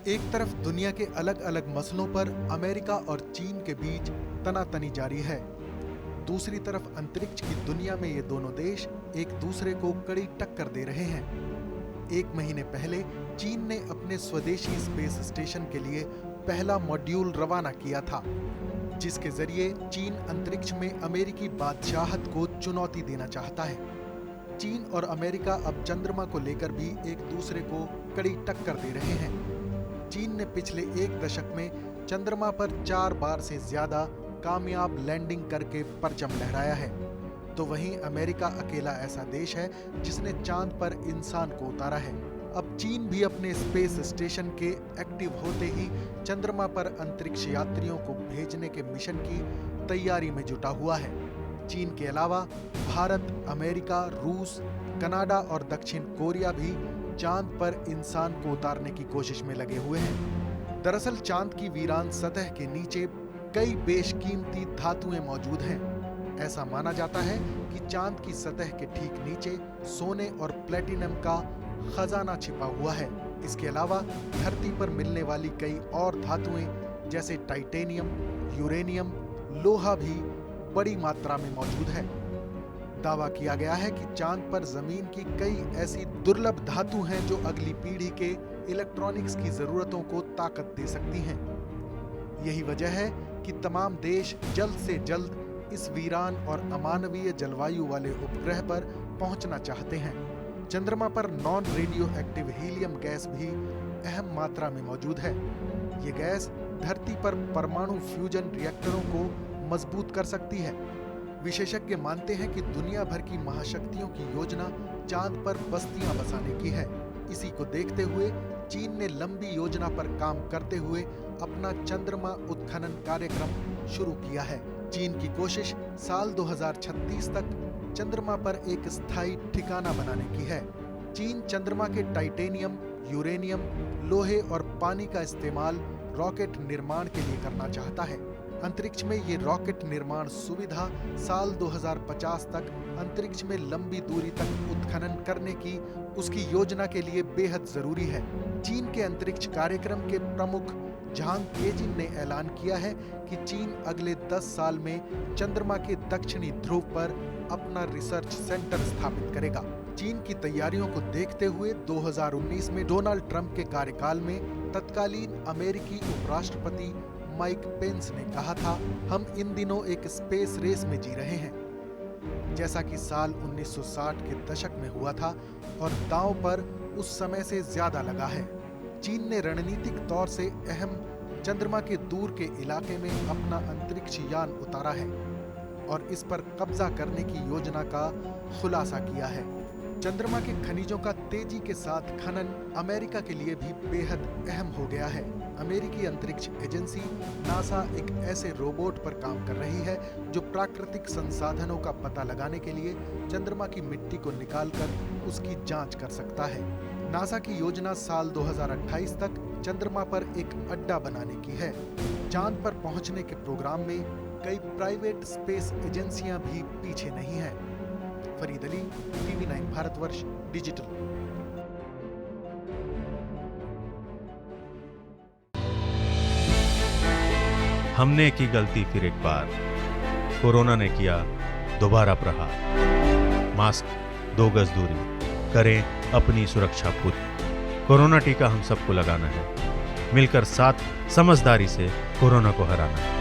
एक तरफ दुनिया के अलग अलग मसलों पर अमेरिका और चीन के बीच तनातनी जारी है। दूसरी तरफ अंतरिक्ष की दुनिया में ये दोनों देश एक दूसरे को कड़ी टक्कर दे रहे हैं। एक महीने पहले चीन ने अपने स्वदेशी स्पेस स्टेशन के लिए पहला मॉड्यूल रवाना किया था, जिसके जरिए चीन अंतरिक्ष में अमेरिकी बादशाहत को चुनौती देना चाहता है। चीन और अमेरिका अब चंद्रमा को लेकर भी एक दूसरे को कड़ी टक्कर दे रहे हैं। चीन ने पिछले एक दशक में चंद्रमा पर 4 बार से ज्यादा कामयाब लैंडिंग करके परचम लहराया है, तो वहीं अमेरिका अकेला ऐसा देश है जिसने चांद पर इंसान को उतारा है। अब चीन भी अपने स्पेस स्टेशन के एक्टिव होते ही चंद्रमा पर अंतरिक्ष यात्रियों को भेजने के मिशन की तैयारी में जुटा हुआ है। चीन के अलावा भारत, अमेरिका, रूस, कनाडा और दक्षिण कोरिया भी चांद पर इंसान को उतारने की कोशिश में लगे हुए हैं। दरअसल चांद की वीरान सतह के नीचे कई बेशकीमती धातुएं मौजूद हैं। ऐसा माना जाता है कि चांद की सतह के ठीक नीचे सोने और प्लेटिनम का खजाना छिपा हुआ है। इसके अलावा धरती पर मिलने वाली कई और धातुएं जैसे टाइटेनियम, यूरेनियम, लोहा भी बड़ी मात्रा में मौजूद है। दावा किया गया है कि चांद पर जमीन की कई ऐसी दुर्लभ धातु हैं जो अगली पीढ़ी के इलेक्ट्रॉनिक्स की जरूरतों को ताकत दे सकती हैं। यही वजह है कि तमाम देश जल्द से जल्द इस वीरान और अमानवीय जलवायु वाले उपग्रह पर पहुंचना चाहते हैं। चंद्रमा पर non radio active helium gas भी अहम मात्रा में मौजूद है। ये गैस धरती पर परमाणु फ्यूजन रिएक्टरों को मजबूत कर सकती है। विशेषज्ञ मानते हैं कि दुनिया भर की महाशक्तियों की योजना चांद पर बस्तियां बसाने की है। इसी को देखते हुए चीन ने लंबी योजना पर काम करते हुए अपना चंद्रमा उत्खनन कार्यक्रम शुरू किया है। चीन की कोशिश साल 2036 तक चंद्रमा पर एक स्थायी ठिकाना बनाने की है। चीन चंद्रमा के टाइटेनियम, यूरेनियम, लोहे और पानी का इस्तेमाल रॉकेट निर्माण के लिए करना चाहता है। अंतरिक्ष में ये रॉकेट निर्माण सुविधा साल 2050 तक अंतरिक्ष में लंबी दूरी तक उत्खनन करने की उसकी योजना के लिए बेहद जरूरी है। चीन के अंतरिक्ष कार्यक्रम के प्रमुख झांग केजिन ने ऐलान किया है कि चीन अगले 10 साल में चंद्रमा के दक्षिणी ध्रुव पर अपना रिसर्च सेंटर स्थापित करेगा। चीन की तैयारियों को देखते हुए 2019 में डोनाल्ड ट्रंप के कार्यकाल में तत्कालीन अमेरिकी उपराष्ट्रपति माइक पेंस ने कहा था, हम इन दिनों एक स्पेस रेस में जी रहे हैं, जैसा कि साल 1960 के दशक में हुआ था और दांव पर उस समय से ज्यादा लगा है। चीन ने रणनीतिक तौर से अहम चंद्रमा के दूर के इलाके में अपना अंतरिक्ष यान उतारा है और इस पर कब्जा करने की योजना का खुलासा किया है। चंद्रमा के खनिजों का तेजी के साथ खनन अमेरिका के लिए भी बेहद अहम हो गया है। अमेरिकी अंतरिक्ष एजेंसी नासा एक ऐसे रोबोट पर काम कर रही है जो प्राकृतिक संसाधनों का पता लगाने के लिए चंद्रमा की मिट्टी को निकालकर उसकी जांच कर सकता है। नासा की योजना साल 2028 तक चंद्रमा पर एक अड्डा बनाने की है। चांद पर पहुंचने के प्रोग्राम में कई प्राइवेट स्पेस एजेंसियां भी पीछे नहीं हैं। Farid Ali, TV9 Bharatvarsh digital. हमने की गलती फिर एक बार, कोरोना ने किया दोबारा प्रहार। मास्क, 2 गज दूरी, करें अपनी सुरक्षा पूरी। कोरोना टीका हम सबको लगाना है, मिलकर साथ समझदारी से कोरोना को हराना है।